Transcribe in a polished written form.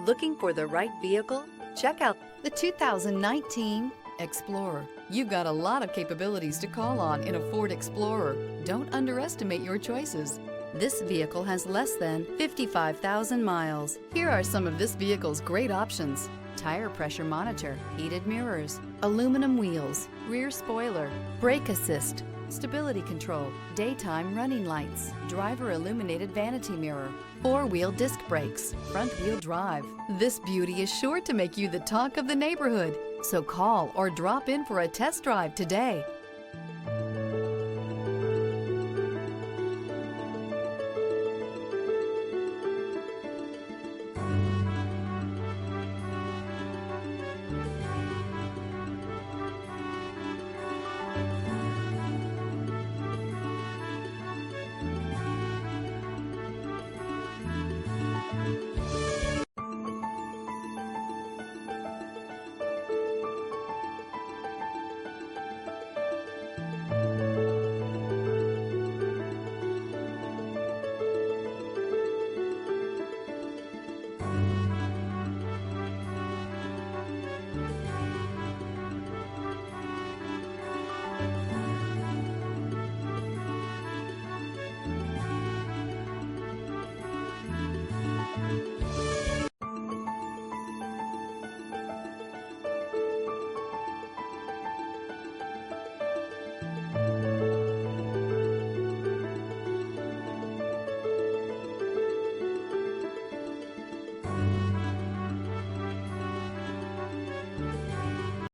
Looking for the right vehicle? Check out The 2019 Explorer. You've got a lot of capabilities to call on in a Ford Explorer. Don't underestimate your choices. This vehicle has less than 55,000 miles. Here are some of this vehicle's great options: tire pressure monitor, heated mirrors, aluminum wheels, rear spoiler, brake assist, stability control, daytime running lights, driver illuminated vanity mirror, four-wheel disc brakes, front-wheel drive. This beauty is sure to make you the talk of the neighborhood. So call or drop in for a test drive today.